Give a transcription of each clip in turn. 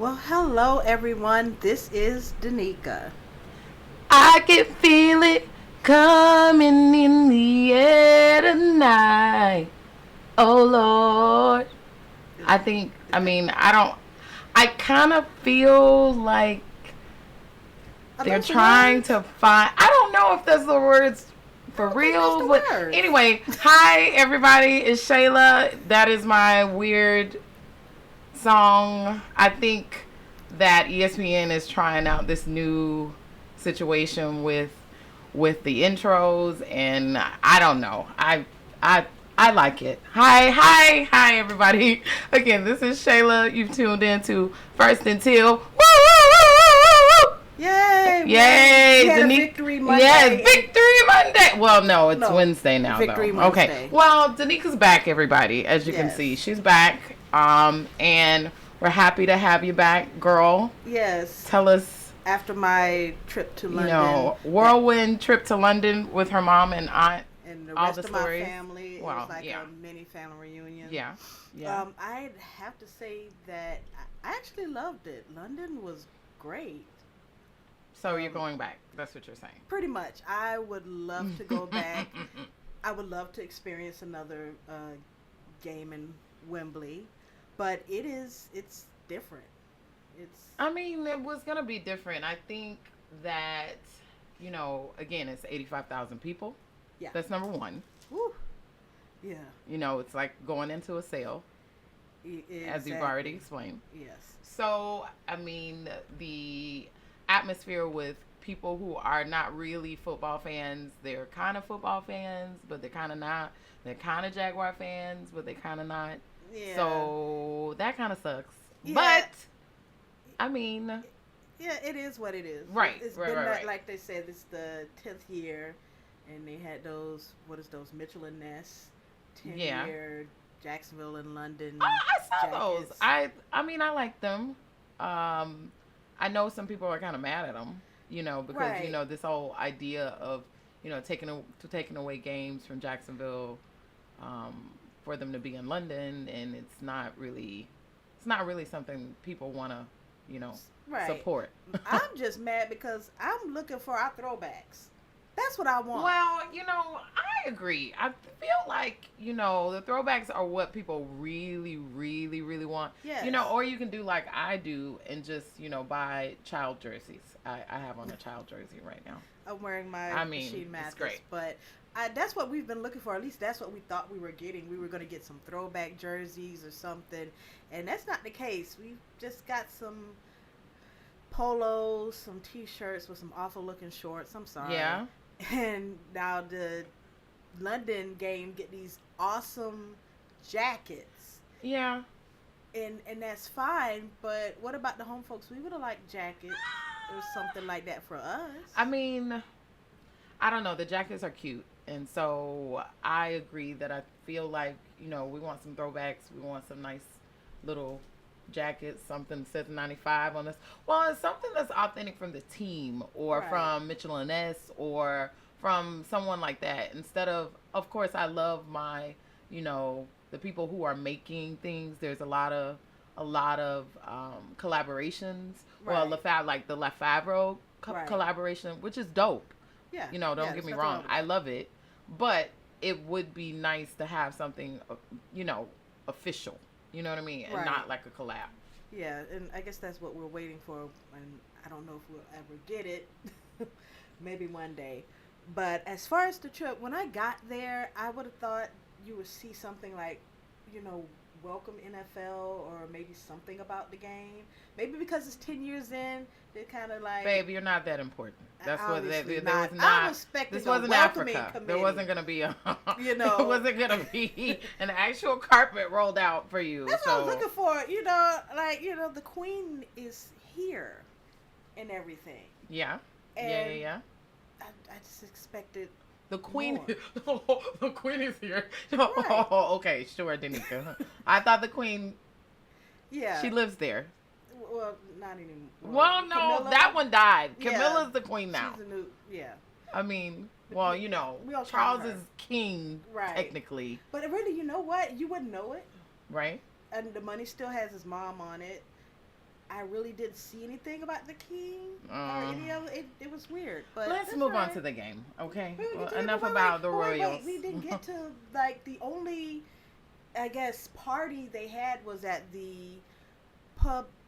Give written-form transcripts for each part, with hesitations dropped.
Well, hello everyone. This is Danika. I can feel it coming in the air tonight. Oh Lord. Is I think, is that I kind of feel like are they're those the trying words? to find, I don't know if that's the words I for don't think that's real, the but words. anyway, hi everybody, it's Shayla. That is my weird song. I think that ESPN is trying out this new situation with the intros, and I don't know. I I like it. Hi everybody. Again, this is Shayla. You've tuned in to First Until. Woo woo woo woo woo woo. Yay! We Yay, had a Danika. victory Yes, Monday and Victory Monday. Well, no, it's no Wednesday now, though. victory Okay. Wednesday. Well, Danika's back, everybody. As you can see, Yes, she's back. And we're happy to have you back, girl. yes. Tell us, After my trip to London, that whirlwind trip to London with her mom and aunt. and the All the rest of my stories. family, it was Wow. like Yeah. a mini family reunion. Yeah. Yeah. I'd have to say that I actually loved it. London was great. So you're Um, going back. That's what you're saying. Pretty much. I would love to go back. I would love to experience another game in Wembley, but it's different. It's I mean, it was going to be different. I think that, again, it's 85,000 people. yeah, That's number one. woo, yeah, It's like going into a sale, as you've already exactly. explained. Yes, So, I mean, the atmosphere with people who are not really football fans, they're kind of football fans, but they're kind of not. They're kind of Jaguar fans, but they're kind of not. yeah, So, that kind of sucks. yeah, But, I mean, yeah. It is what it is. right, It's right, been right, that, right. like they said, it's the 10th year, and they had those what is those Mitchell and Ness 10 Yeah. year Jacksonville and Oh, London I saw those. jackets. I mean, I like them. Um, I know some people are kind of mad at them, because Right. this whole idea of taking away games from Jacksonville, for them to be in London, and it's not really something people want to, Right. support. I'm just mad because I'm looking for our throwbacks. That's what I want. Well, I agree. I feel like, the throwbacks are what people really, really, really want. Yes. Or you can do like I do and just, buy child jerseys. I have on a child jersey right now. I'm wearing my I mean, Machine it's Mathis, great. but that's what we've been looking for. At least that's what we thought we were getting. We were going to get some throwback jerseys or something, and that's not the case. We've just got some polos, some t-shirts with some awful looking shorts. I'm sorry. Yeah. And now the London game get these awesome jackets. Yeah. And that's fine, but what about the home folks? We would have liked jackets or something like that for us. I mean, I don't know. The jackets are cute. And so I agree that I feel like, we want some throwbacks. We want some nice little jackets, something that says 95 on this. Well, it's something that's authentic from the team or Right. from Mitchell and Ness or from someone like that. Instead of course, I love the people who are making things. There's a lot of collaborations. Well, Right. like the Lefebvre Right. collaboration, which is dope. Yeah. Don't Yeah, get there's me nothing wrong wrong. with I that. love it, but it would be nice to have something, official. You know what I mean, and Right. not like a collab. Yeah, and I guess that's what we're waiting for, and I don't know if we'll ever get it. Maybe one day. But as far as the trip, when I got there, I would have thought you would see something like, you know, welcome NFL or maybe something about the game. Maybe because it's 10 years in, they're kind of like, Babe, you're not that important. That's what obviously there was not. I'm not. expecting This a wasn't welcoming Africa. There committee. wasn't gonna be You there know, wasn't gonna be an actual carpet rolled out for you. that's what I was So looking for. You know, like, you know, the queen is here and everything. yeah, yeah, And yeah. I just expected The queen, more. the queen is here. Right. Oh, okay, sure, Danika. I thought the queen, Yeah. she lives there. Well, not anymore. Well, no, Camilla? that one died. Yeah. Camilla's the queen now. She's a new, yeah. I mean, well, We all call Charles her. is king Right. technically, But really, you know what? You wouldn't know it. right? And the money still has his mom on it. I really didn't see anything about the king or any of it. It was weird. But let's move on to the game, okay? Well, Well, enough about the Royals. We didn't get to, like, the only, I guess, party they had was at the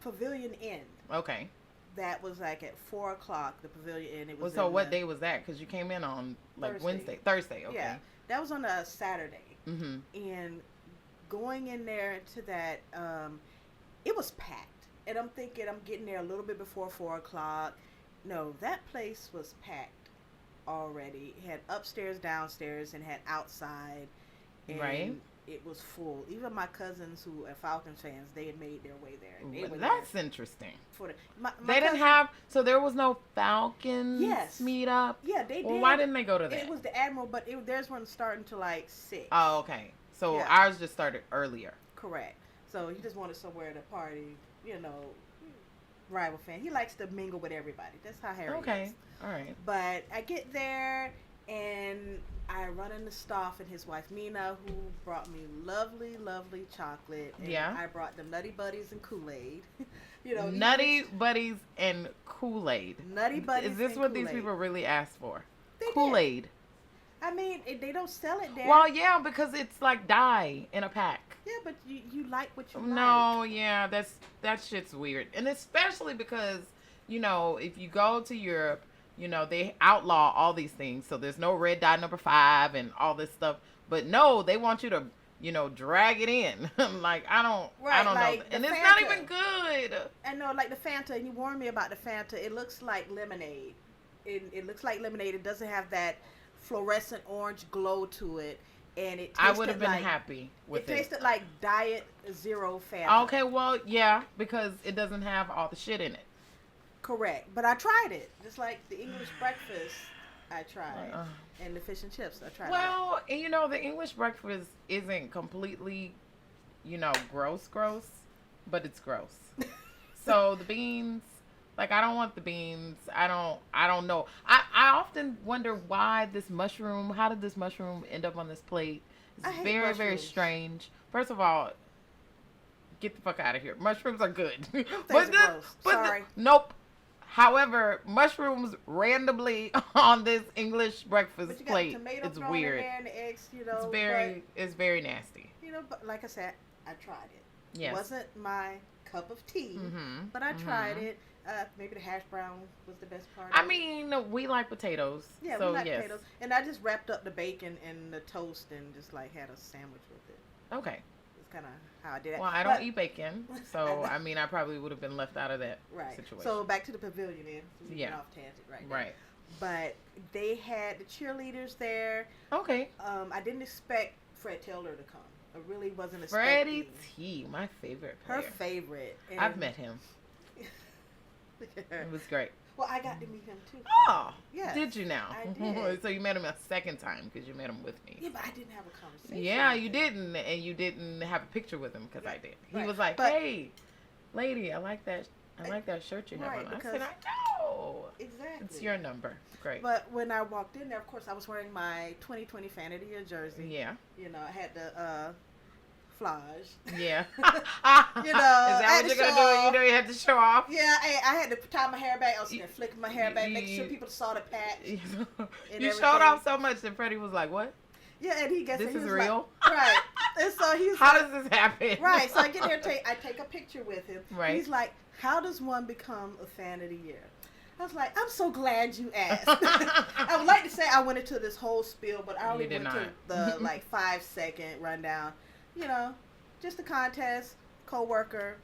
Pavilion Inn. Okay. That was like at 4:00. The Pavilion Inn. It was. So what day was that? Because you came in on like Thursday. Okay. Yeah, that was on a Saturday. Mm-hmm. And going in there to that, it was packed. And I'm thinking I'm getting there a little bit before 4:00. No, that place was packed already. It had upstairs, downstairs, and had outside. And right. It was full. Even my cousins who are Falcons fans, they had made their way there. That's interesting. My they didn't have, so there was no Falcons meetup? Yeah, they did. Well, why didn't they go to that? It was the Admiral, but theirs wasn't starting to like 6. Oh, okay. So ours just started earlier. Correct. So he just wanted somewhere to party, rival fan. He likes to mingle with everybody. That's how Harry is. Okay. All right. But I get there and I run into Stoff and his wife Mina, who brought me lovely, lovely chocolate. And I brought them Nutty Buddies and Kool-Aid. Nutty Buddies and Kool-Aid. Nutty Buddies. Is this what Kool-Aid. these people really asked for? They Kool-Aid. Did. I mean, they don't sell it there. Well, yeah, because it's like dye in a pack. Yeah, but you like what you like. No, yeah, that shit's weird. And especially because, if you go to Europe, they outlaw all these things. So there's no red dye number 5 and all this stuff. But no, they want you to, drag it in. Like, I don't know. And it's not even good. I know, like the Fanta, and you warned me about the Fanta. It looks like lemonade. It looks like lemonade. It doesn't have that fluorescent orange glow to it. And it tasted I would have been happy with it. It tasted like Diet Zero Fanta. Okay, well, yeah, because it doesn't have all the shit in it. Correct. But I tried it. Just like the English breakfast, I tried. And the fish and chips, I tried. Well, the English breakfast isn't completely, gross, but it's gross. So the beans, like, I don't want the beans. I don't know. I often wonder how did this mushroom end up on this plate? It's very, very strange. First of all, get the fuck out of here. Mushrooms are good. Sorry. Nope. However, mushrooms randomly on this English breakfast plate, it's weird. And the eggs, it's very nasty. But like I said, I tried it. Yes. It wasn't my cup of tea, but I tried it. Maybe the hash brown was the best part. I mean, we like potatoes. Yeah, so we like potatoes. And I just wrapped up the bacon and the toast and just like had a sandwich with it. Okay. It's kind of how I did it. Well, I don't eat bacon, so I mean, I probably would have been left out of that situation. So back to the pavilion then. Off tangent right now. Right. But they had the cheerleaders there. Okay. I didn't expect Fred Taylor to come. I really wasn't expecting. Freddie T, my favorite player. Her favorite. And I've met him. It was great. Well, I got to meet him too. Oh, yeah. Did you now? I did. So you met him a second time because you met him with me. Yeah, but I didn't have a conversation. Yeah, you didn't, and you didn't have a picture with him because I did. He was like, "Hey, lady, I like that shirt you have on." I said, "I know. Exactly. It's your number." Great. But when I walked in there, of course, I was wearing my 2020 Fan of the Year jersey. Yeah. I had the flage. Yeah. Is that what you're gonna do? You had to show off. Yeah, I had to tie my hair back. I was flicking my hair back, making sure people saw the patch. You showed off so much that Freddie was like, "What?" Yeah, and he guessed this is real. Like, right. And so he's how does this happen? Right. So I get there, I take a picture with him. Right. He's like, "How does one become a Fan of the Year?" I was like, "I'm so glad you asked." I would like to say I went into this whole spiel, but I only went to the 5-second rundown. Just a contest, co-worker,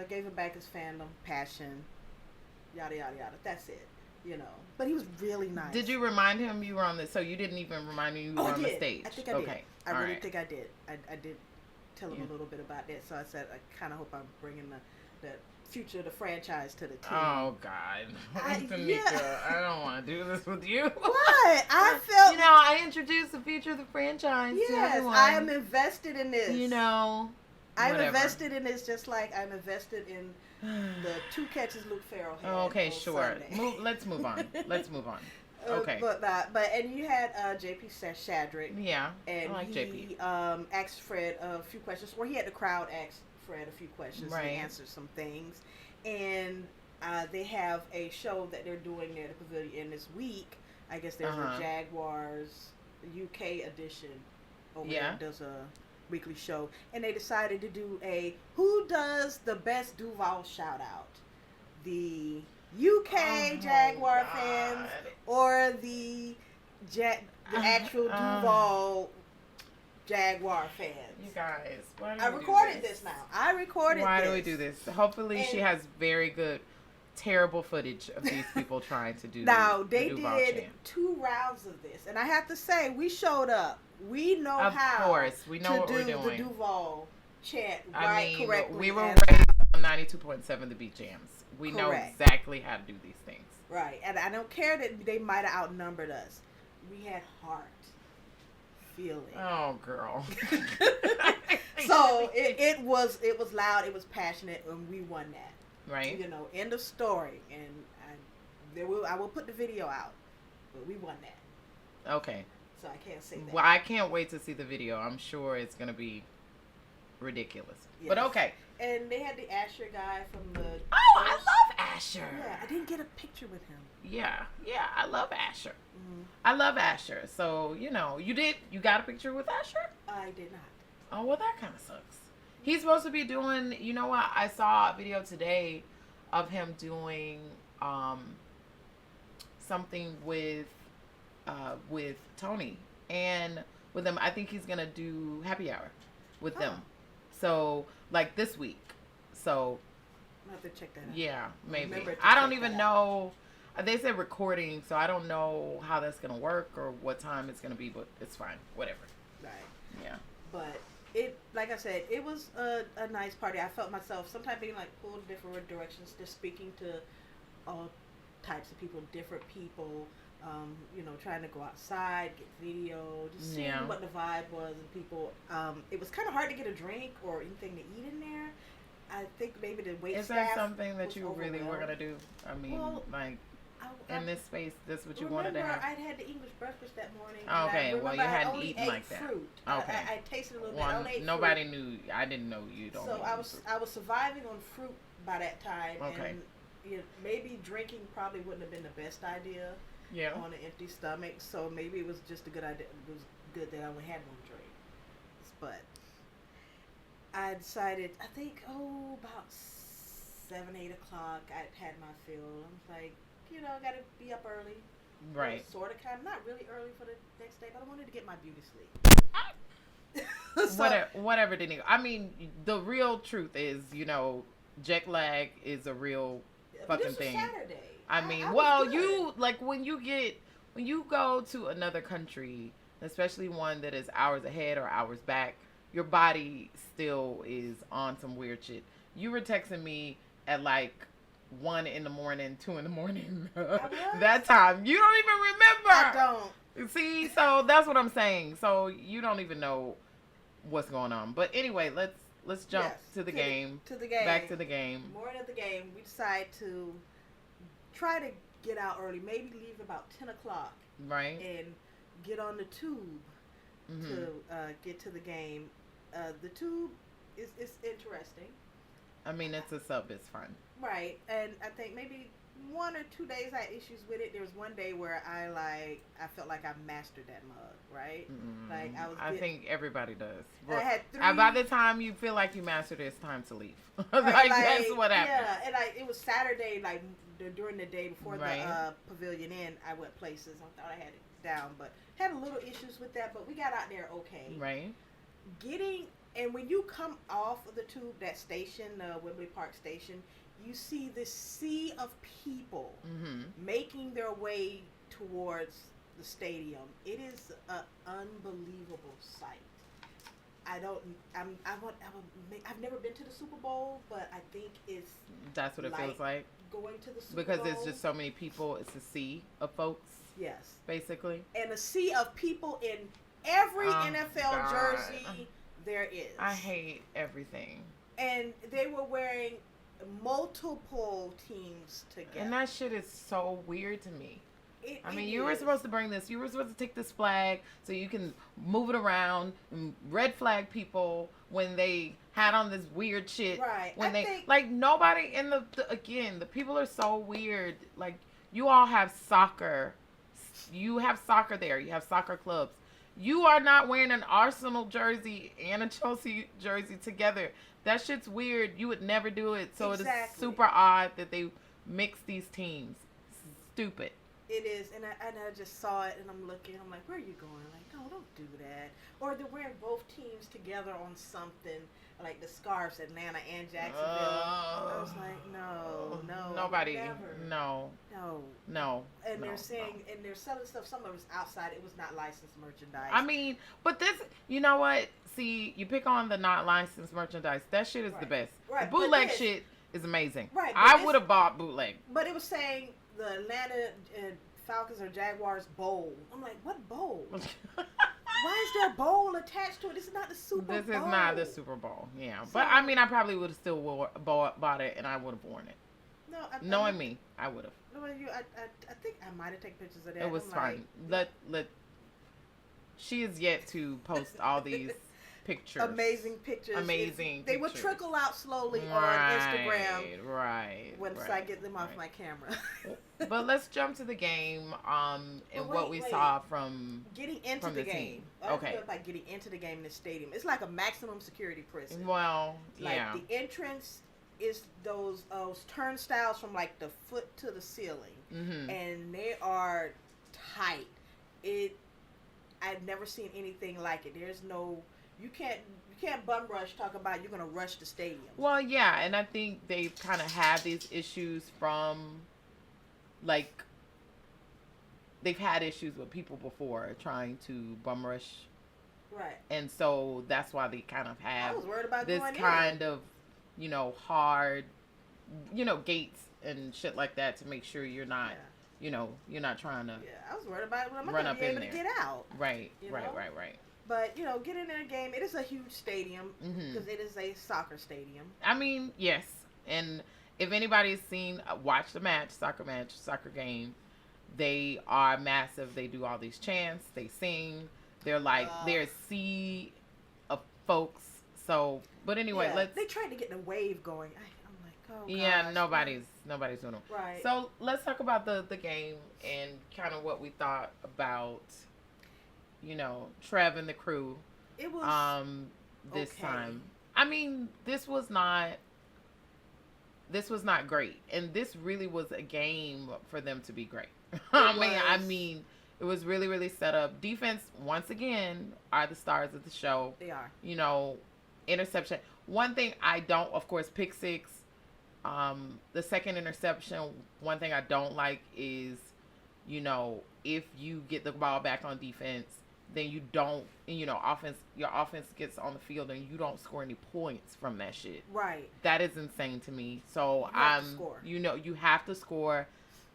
gave him back his fandom, passion, yada, yada, yada. That's it, But he was really nice. Did you remind him you were on the, so you didn't even remind me you were on the stage? I think I did. I really think I did. I did tell him a little bit about that. So I said, I kind of hope I'm bringing the future of the franchise to the team. Oh, God. Danika, I don't want to do this with you. What? I felt... I introduced the future of the franchise to everyone. I am invested in this. I'm whatever. Invested in this just like I'm invested in the 2 catches Luke Farrell had. Okay, sure. Let's move on. Okay. And you had JP Shadrick. Yeah, and I like JP. Asked Fred a few questions, or he had the crowd ask Fred Fred a few questions Right. and answer some things. And they have a show that they're doing near the pavilion this week. I guess there's a Jaguars UK edition over there that does a weekly show. And they decided to do a who does the best Duval shout out? The UK Jaguar fans or the actual Duval Jaguar fans. You guys, why do I we recorded do this now. I recorded Why this. do we do this? Hopefully And she has very good, terrible footage of these people trying to do now, they Duval did chant. 2 rounds of this. And I have to say, we showed up. We know Of how course, we know to what do we're doing. the Duval chant I mean, correctly. we were and- raised on 92.7 The Beat Jams. We know Correct. exactly how to do these things. Right. And I don't care that they might have outnumbered us. We had heart. Feeling. Oh, girl. So it was loud, it was passionate, and we won that. Right. You know, end of story. And I will put the video out, but we won that. Okay. So I can't say that. Well, I can't wait to see the video. I'm sure it's going to be ridiculous. Yes. But okay. And they had the Asher guy from the. Oh, I love Asher. Yeah, I didn't get a picture with him. Yeah, I love Asher. Mm-hmm. I love Asher. So, you got a picture with Asher? I did not. Oh, well, that kind of sucks. He's supposed to be doing, you know what? I saw a video today of him doing something with Tony. And with them, I think he's going to do happy hour with them. So, like this week. So, I'll have to check that out. yeah, maybe. Remember to I don't check even that know. They said recording, so I don't know how that's going to work or what time it's going to be, but it's fine. Whatever. Right. Yeah. But it, like I said, it was a nice party. I felt myself sometimes being like pulled in different directions, just speaking to all types of people, different people, trying to go outside, get video, just seeing what the vibe was and people. It was kind of hard to get a drink or anything to eat in there. I think maybe the wait Is staff that something that was you really were going to do? I mean, in this space, this is what you wanted to have? I'd had the English breakfast that morning. Okay, well, you hadn't eaten like that. Fruit. Okay. I tasted a little bit. I only ate nobody fruit. knew. I didn't know you don't. So I was surviving on fruit by that time. Okay. And maybe drinking probably wouldn't have been the best idea. Yeah. On an empty stomach. So maybe it was just a good idea. It was good that I only had one drink. But I decided, I think, about 7, 8 o'clock, I'd had my fill. I was like, I got to be up early. Right. Sort of, kind of, not really early for the next day, but I wanted to get my beauty sleep. Whatever, Danika. I mean, the real truth is, jet lag is a real fucking thing. Saturday. I mean, when you go to another country, especially one that is hours ahead or hours back, your body still is on some weird shit. You were texting me at like 1 in the morning, 2 in the morning. That time. You don't even remember. I don't. See, so that's what I'm saying. So you don't even know what's going on. But anyway, let's jump to the game. To the game. Back to the game. Morning of the game, we decide to try to get out early. Maybe leave about 10 o'clock. Right. And get on the tube to get to the game. The tube is interesting. I mean, it's a sub. It's fun. Right. And I think maybe 1 or 2 days I had issues with it. There was one day where I felt like I mastered that mug, right? Like I think everybody does. I had 3. By the time you feel like you mastered it, it's time to leave. That's what happened. Yeah, and it was Saturday, like during the day before the pavilion in. I went places. I thought I had it down, but had a little issues with that. But we got out there okay. Right. And when you come off of the tube, that station, Wembley Park station, you see this sea of people making their way towards the stadium. It is an unbelievable sight. I've never been to the Super Bowl, but I think that's what it feels like. Going to the Super Bowl. Because there's just so many people. It's a sea of folks. Yes. Basically. And a sea of people in every NFL jersey there is. I hate everything. And they were wearing multiple teams together. And that shit is so weird to me. I mean, you were supposed to bring this. You were supposed to take this flag so you can move it around and red flag people when they had on this weird shit. Right. When like nobody in the people are so weird. Like you all have soccer. You have soccer there. You have soccer clubs. You are not wearing an Arsenal jersey and a Chelsea jersey together. That shit's weird. You would never do it. So It is super odd that they mix these teams. Stupid. It is, and I just saw it, and I'm looking. I'm like, where are you going? Like, no, don't do that. Or they're wearing both teams together on something, like the scarves, Atlanta and Jacksonville. I was like, no, nobody, never. no. And they're saying, and they're selling stuff. Some of it's outside. It was not licensed merchandise. I mean, but this, you know what? See, you pick on the not licensed merchandise. That shit is the best. Right. The bootleg shit is amazing. Right. I would have bought bootleg. But it was saying the Atlanta Falcons or Jaguars bowl. I'm like, what bowl? Why is there a bowl attached to it? This is not the Super Bowl. This is not the Super Bowl. Yeah. So, but I mean, I probably would have still bought it, and I would have worn it. No, knowing me, I would have. No, I think I might have taken pictures of that. It was fine. Let she is yet to post all these pictures. Amazing pictures. They will trickle out slowly on Instagram. Right. Once I get them off my camera. But let's jump to the game. And what we saw from getting into the game. Okay. By getting into the game in the stadium, it's like a maximum security prison. Well, like the entrance is those turnstiles from like the foot to the ceiling, and they are tight. I've never seen anything like it. There's no. You can't bum rush. Talk about you're gonna rush the stadium. Well, yeah, and I think they kind of have these issues from, like, they've had issues with people before trying to bum rush. Right. And so that's why they kind of have I was worried about this kind of, hard, gates and shit like that to make sure you're not, you're not trying to. Yeah, I was worried about it. I'm not gonna be able to get out. Right. But, getting in a game, it is a huge stadium because it is a soccer stadium. I mean, yes. And if anybody's watched the soccer game, they are massive. They do all these chants. They sing. They're like, they're a sea of folks. So, but anyway, they tried to get the wave going. I'm like, oh, gosh. Yeah, nobody's doing them. Right. So, let's talk about the game and kind of what we thought about Trev and the crew. It was this time. I mean, this was not great, and this really was a game for them to be great. I mean, it was really, really set up. Defense once again are the stars of the show. They are. Interception. One thing I don't, of course, pick six. The second interception. One thing I don't like is, if you get the ball back on defense, then you don't, your offense gets on the field and you don't score any points from that shit. Right. That is insane to me. So you have to score.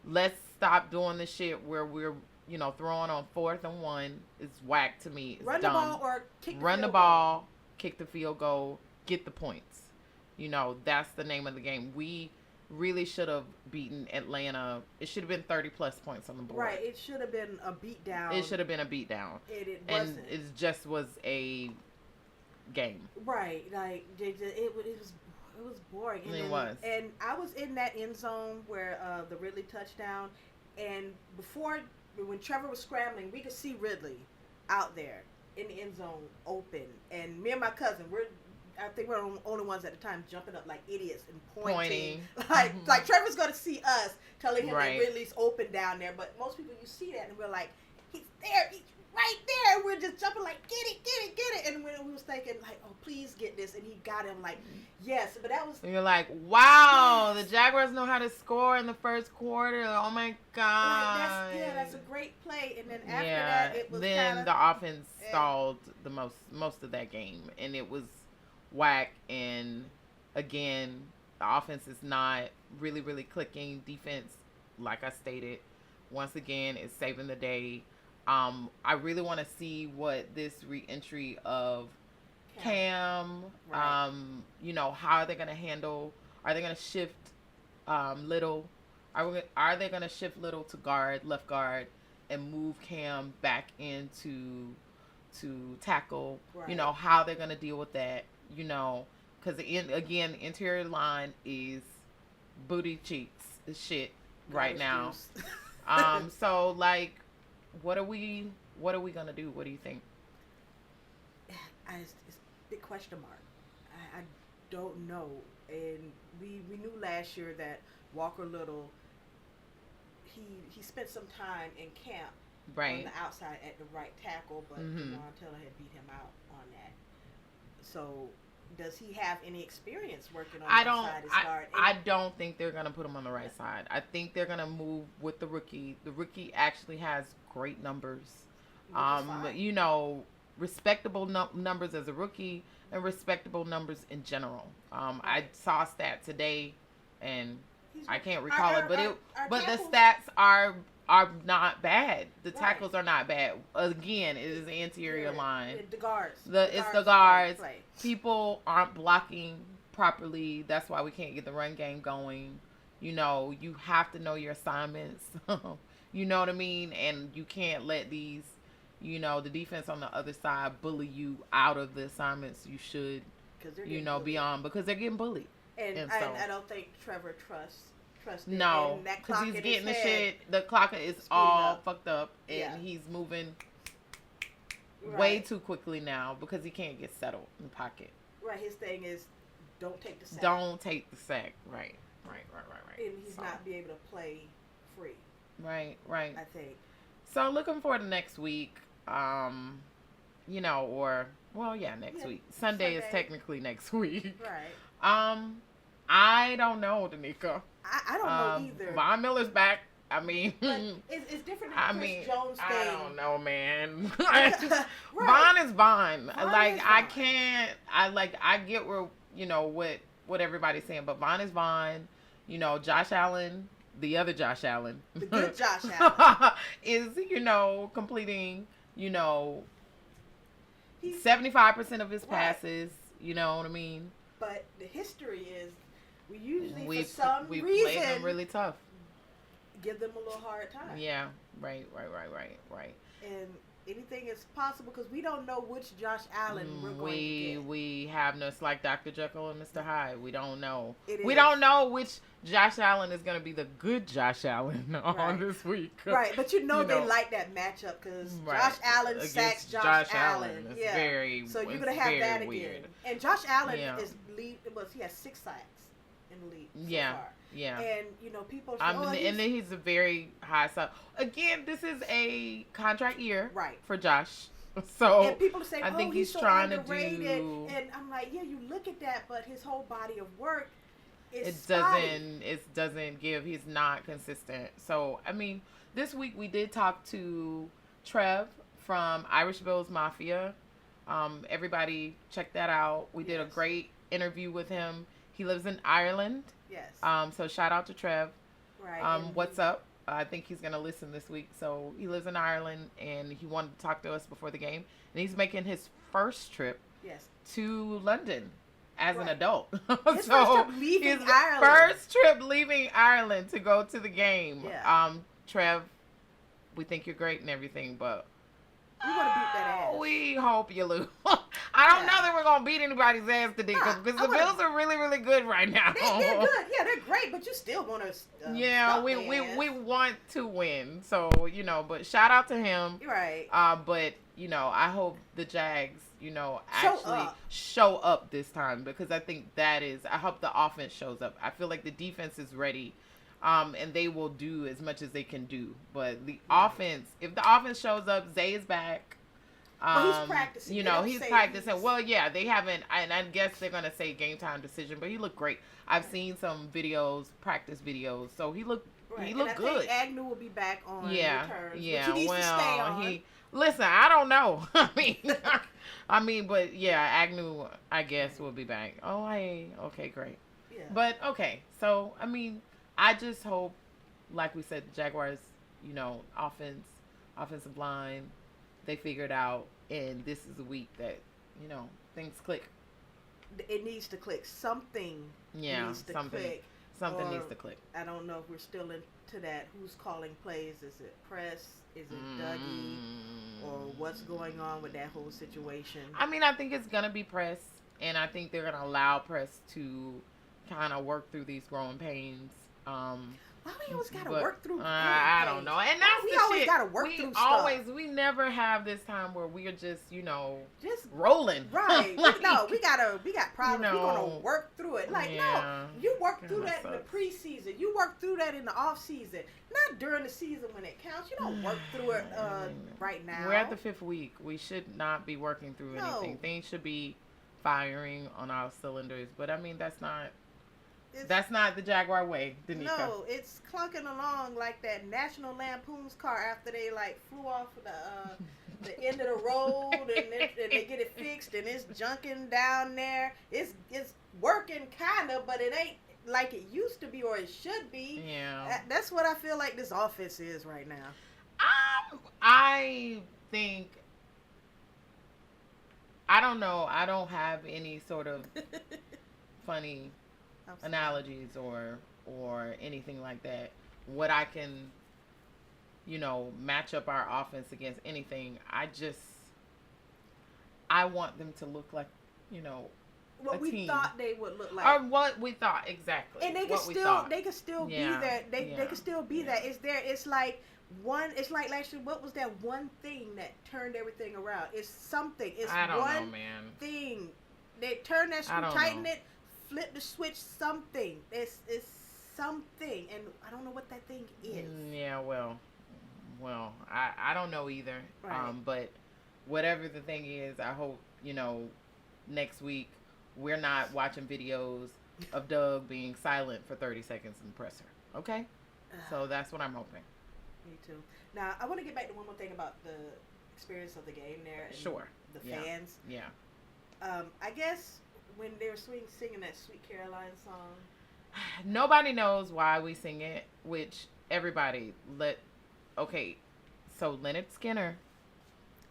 Let's stop doing the shit where we're, throwing on 4th and 1. It's whack to me. It's Run dumb. the ball or kick the Run field the ball, kick the field goal, get the points. That's the name of the game. We really should have beaten Atlanta. It should have been 30 plus points on the board. Right. It should have been a beatdown. It should have been a beatdown. It wasn't. And it just was a game. Right. Like it was boring. And it was. And I was in that end zone where the Ridley touchdown, and when Trevor was scrambling, we could see Ridley out there in the end zone open, and me and my cousin I think we're the only ones at the time jumping up like idiots and pointing. Like Trevor's going to see us, telling him that Ridley's open down there. But most people, you see that, and we're like, he's there, he's right there. And we're just jumping like, get it. And we was thinking like, oh, please get this. And he got him like, yes. But that was... And you're like, wow, the Jaguars know how to score in the first quarter. Oh, my God. Like, that's a great play. And then after that, it was then the offense stalled the most of that game. And it was whack. And again, the offense is not really, really clicking. Defense, like I stated, once again, is saving the day. I really want to see what this re-entry of Cam, how are they going to handle? Are they going to shift Little? Are they gonna shift Little to left guard, and move Cam back into to tackle? Right. You know how they're gonna deal with that. You know, because again, the interior line is booty cheeks shit right now. So like, what are we gonna do? What do you think? It's a big question mark. I don't know. And we knew last year that Walker Little, he spent some time in camp on the outside at the right tackle, but Juwan Taylor had beat him out on that. So does he have any experience working on the side as guard? I don't think they're gonna put him on the right side. I think they're gonna move with the rookie. The rookie actually has great numbers. You know, respectable numbers as a rookie and respectable numbers in general. I saw a stat today, and I can't recall it, but the stats are not bad. The tackles are not bad. Again, it is the interior line. The guards. It's the guards. People aren't blocking properly. That's why we can't get the run game going. You know, you have to know your assignments. You know what I mean? And you can't let these, you know, the defense on the other side bully you out of the assignments you should, you know, be on, because they're getting bullied. And I don't think Trevor trusts it. No, because he's getting the shit. The clock is all fucked up, and he's moving way too quickly now because he can't get settled in the pocket. Right. His thing is, don't take the sack. Don't take the sack. Right. And he's not be able to play free. Right. I think. So looking forward to next week. You know, next week. Sunday is technically next week. Right. I don't know, Danika. I don't know either. Von Miller's back. I mean, it's different than Chris Jones thing. I don't know, man. Von is Von. I can't. I get where, you know, what everybody's saying, but Von is Von. You know, Josh Allen, the other Josh Allen, the good Josh Allen, is, you know, completing, you know, 75% of his passes. You know what I mean? But the history is, we for some reason played them really tough. Give them a little hard time. Yeah, right. And anything is possible because we don't know which Josh Allen we're going to get. We have no, it's like Dr. Jekyll and Mr. Hyde. We don't know. We don't know which Josh Allen is going to be the good Josh Allen on this week. Right, but you know they like that matchup because Josh Allen sacks Josh Allen. It's so you're going to have that weird. again. And Josh Allen is he has 6 sacks in the league so far. Yeah. And, you know, people say, and then he's a very high side. Again, this is a contract year for Josh. So and people say, I think he's so trying to do. And I'm like, yeah, you look at that, but his whole body of work is it doesn't give. He's not consistent. So, I mean, this week we did talk to Trev from Irish Bills Mafia. Everybody check that out. We did a great interview with him. He lives in Ireland. Yes. So shout out to Trev. Right. What's up? I think he's going to listen this week. So he lives in Ireland, and he wanted to talk to us before the game. And he's making his first trip to London as an adult. His first trip leaving Ireland. First trip leaving Ireland to go to the game. Yeah. Trev, we think you're great and everything, but we want to beat that ass. We hope you lose. I don't know that we're going to beat anybody's ass today because the Bills are really, really good right now. They're good. Yeah, they're great, but you still want to we want to win. So, you know, but shout out to him. Right. But, you know, I hope the Jags, you know, actually show up this time because I think I hope the offense shows up. I feel like the defense is ready. And they will do as much as they can do. But the offense, if the offense shows up, Zay is back. He's practicing. You know, he's practicing. Well, yeah, they haven't, and I guess they're going to say game time decision, but he looked great. I've seen some practice videos, so he looked good. I think Agnew will be back on returns. Yeah, but he needs to stay on. Listen, I don't know. But yeah, Agnew, I guess, will be back. Okay, great. Yeah. But, okay, so, I mean, I just hope, like we said, the Jaguars, you know, offensive line, they figured out, and this is a week that, you know, things click. It needs to click. Something needs to click. Something Or, needs to click. I don't know if we're still into that. Who's calling plays? Is it Press? Is it Dougie? Or what's going on with that whole situation? I mean, I think it's going to be Press. And I think they're going to allow Press to kind of work through these growing pains. Why we always gotta work through? I don't know, and that's we the always shit. Gotta work through stuff. We never have this time where we're just just rolling. Right? Like, no, we got problems. We're gonna work through it. Like no, you work through that in the preseason. You work through that in the off season. Not during the season when it counts. You don't work through it right now. We're at the 5th week. We should not be working through anything. Things should be firing on all cylinders. But I mean, that's not the Jaguar way, Danika. No, it's clunking along like that National Lampoon's car after they flew off the end of the road and they get it fixed and it's junking down there. It's working kinda, but it ain't like it used to be or it should be. Yeah, that's what I feel like this offense is right now. I think. I don't know. I don't have any sort of funny analogies or anything like that. What I can, match up our offense against anything. I want them to look like, what we thought they would look like, or what we thought exactly, and they can still be there. They can still be that. It's like last year. What was that one thing that turned everything around? It's something. It's I don't one know, man. thing. They turn that screw, tighten it, flip the switch. Something. It's something, and I don't know what that thing is. Yeah, well, I don't know either. Right. But whatever the thing is, I hope next week we're not watching videos of Doug being silent for 30 seconds in the presser. Okay, so that's what I'm hoping. Me too. Now I want to get back to one more thing about the experience of the game there. And sure. The fans. Yeah. I guess when they were singing that Sweet Caroline song. Nobody knows why we sing it, which everybody so Leonard Skinner,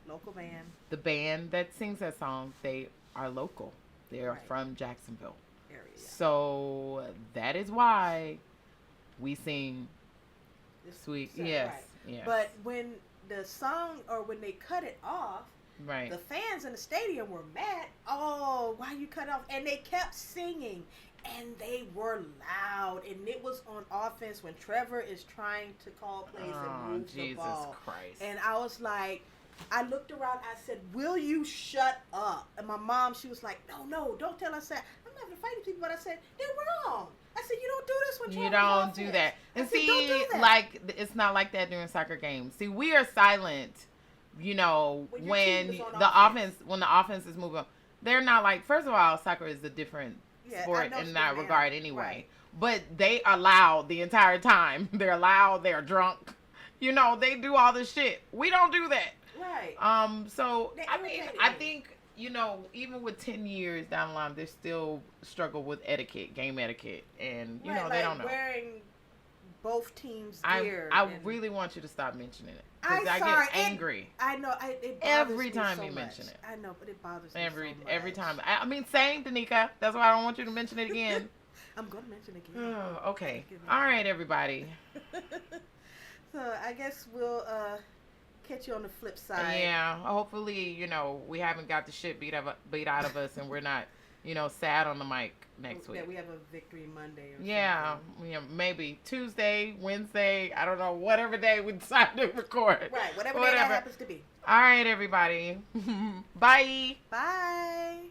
local band. The band that sings that song, they are local. They're from Jacksonville area. So that is why we sing Sweet. Yes, right. Yes. But when the song or when they cut it off, right, the fans in the stadium were mad. Oh, why you cut off? And they kept singing. And they were loud, and it was on offense when Trevor is trying to call plays and move the ball. Jesus Christ. And I was like, I looked around, I said, will you shut up? And my mom, she was like, no, don't tell us that. I'm not going to fight people, but I said, they're wrong. I said, you don't do this when Trevor's don't offense. do that. And said, don't do that. like, it's not like that during soccer games. See, we are silent, when the offense is moving. They're not like, first of all, soccer is a different sport in that regard anyway. Right. But they are loud the entire time. They're loud. They're drunk. They do all this shit. We don't do that. Right. So, I think, even with 10 years down the line, they still struggle with game etiquette. And, they don't know. Wearing both teams' gear. I really want you to stop mentioning it. Because I get angry. I know. It every me time so you much. mention it. I know, but it bothers me so much. Every time. Same, Danika. That's why I don't want you to mention it again. I'm going to mention it again. Oh, okay. All right, everybody. So, I guess we'll catch you on the flip side. Yeah. Hopefully, we haven't got the shit beat out of us and we're not, sad on the mic next week. That we have a victory Monday or something. Maybe Tuesday, Wednesday, I don't know, whatever day we decide to record. Right, whatever day that happens to be. All right, everybody. Bye. Bye.